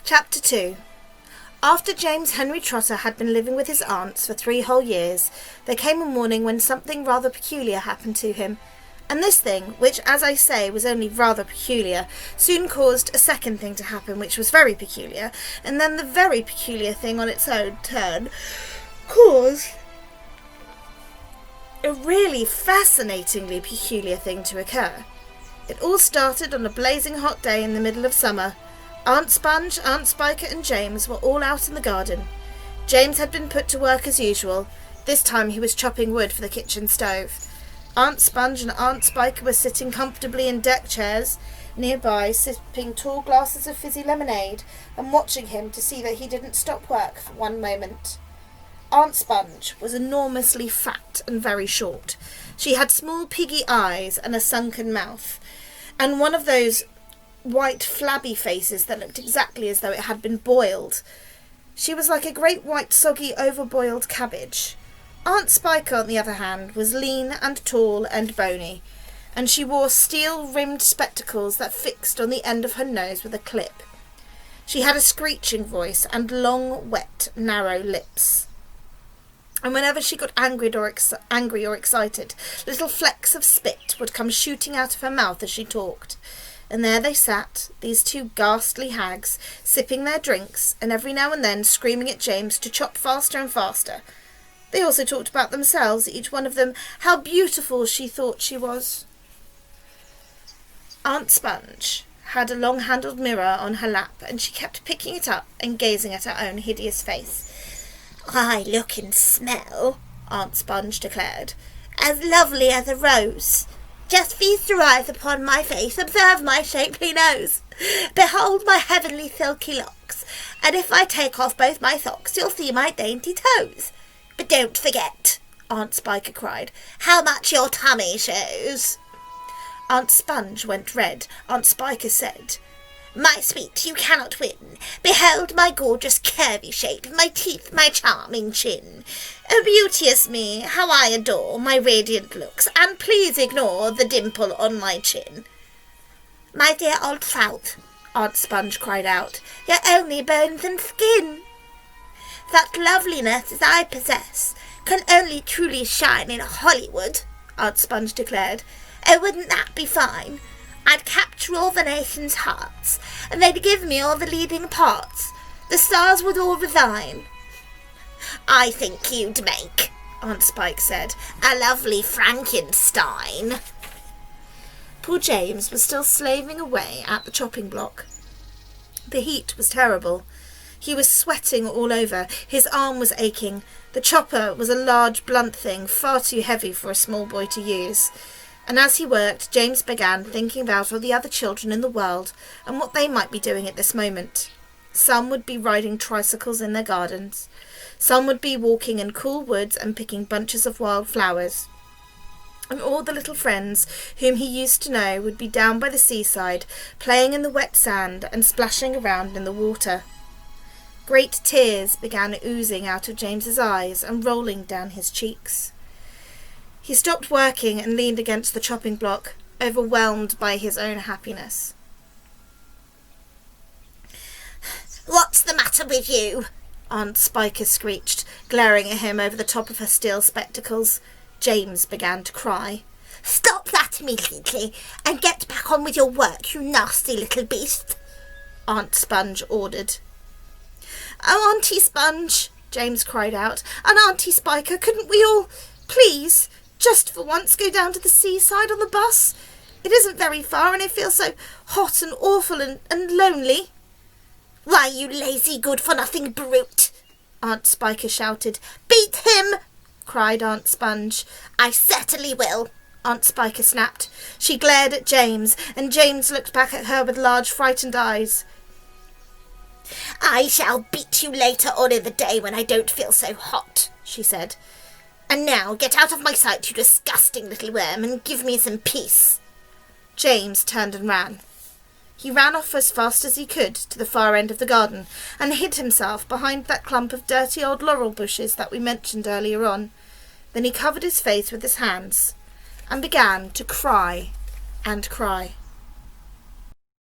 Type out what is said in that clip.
Chapter 2. After James Henry Trotter had been living with his aunts for 3 whole years, there came a morning when something rather peculiar happened to him, and this thing, which, as I say, was only rather peculiar, soon caused a second thing to happen which was very peculiar, and then the very peculiar thing on its own turn caused a really fascinatingly peculiar thing to occur. It all started on a blazing hot day in the middle of summer. Aunt Sponge, Aunt Spiker and James were all out in the garden. James had been put to work as usual. This time he was chopping wood for the kitchen stove. Aunt Sponge and Aunt Spiker were sitting comfortably in deck chairs nearby, sipping tall glasses of fizzy lemonade and watching him to see that he didn't stop work for one moment. Aunt Sponge was enormously fat and very short. She had small piggy eyes and a sunken mouth, and one of those white flabby faces that looked exactly as though it had been boiled. She was like a great white soggy overboiled cabbage. Aunt Spiker, on the other hand, was lean and tall and bony, and she wore steel-rimmed spectacles that fixed on the end of her nose with a clip. She had a screeching voice and long, wet, narrow lips. And whenever she got angry or excited, little flecks of spit would come shooting out of her mouth as she talked. And there they sat, these 2 ghastly hags, sipping their drinks, and every now and then screaming at James to chop faster and faster. They also talked about themselves, each one of them, how beautiful she thought she was. Aunt Sponge had a long-handled mirror on her lap, and she kept picking it up and gazing at her own hideous face. "I look and smell," Aunt Sponge declared, "as lovely as a rose. Just feast your eyes upon my face, observe my shapely nose. Behold my heavenly silky locks, and if I take off both my socks, you'll see my dainty toes. But don't forget," Aunt Spiker cried, "how much your tummy shows." Aunt Sponge went red. Aunt Spiker said, "My sweet, you cannot win. Behold my gorgeous curvy shape, my teeth, my charming chin. Oh, beauteous me, how I adore my radiant looks, and please ignore the dimple on my chin." "My dear old trout," Aunt Sponge cried out, "you're only bones and skin. That loveliness as I possess can only truly shine in Hollywood," Aunt Sponge declared. "Oh, wouldn't that be fine? I'd capture all the nation's hearts, and they'd give me all the leading parts. The stars would all resign." "I think you'd make," Aunt Spike said, "a lovely Frankenstein." Poor James was still slaving away at the chopping block. The heat was terrible. He was sweating all over. His arm was aching. The chopper was a large, blunt thing, far too heavy for a small boy to use. And as he worked, James began thinking about all the other children in the world and what they might be doing at this moment. Some would be riding tricycles in their gardens. Some would be walking in cool woods and picking bunches of wild flowers. And all the little friends whom he used to know would be down by the seaside, playing in the wet sand and splashing around in the water. Great tears began oozing out of James's eyes and rolling down his cheeks. He stopped working and leaned against the chopping block, overwhelmed by his own happiness. "What's the matter with you?" Aunt Spiker screeched, glaring at him over the top of her steel spectacles. James began to cry. "Stop that immediately, and get back on with your work, you nasty little beast," Aunt Sponge ordered. "Oh, Auntie Sponge," James cried out, "and Auntie Spiker, couldn't we all, please, just for once go down to the seaside on the bus? It isn't very far, and I feel so hot and awful and lonely." "Why, you lazy good-for-nothing brute," Aunt Spiker shouted. "Beat him!" cried Aunt Sponge. "I certainly will," Aunt Spiker snapped. She glared at James, and James looked back at her with large frightened eyes. "I shall beat you later on in the day when I don't feel so hot," she said. "And now get out of my sight, you disgusting little worm, and give me some peace." James turned and ran. He ran off as fast as he could to the far end of the garden, and hid himself behind that clump of dirty old laurel bushes that we mentioned earlier on. Then he covered his face with his hands, and began to cry and cry.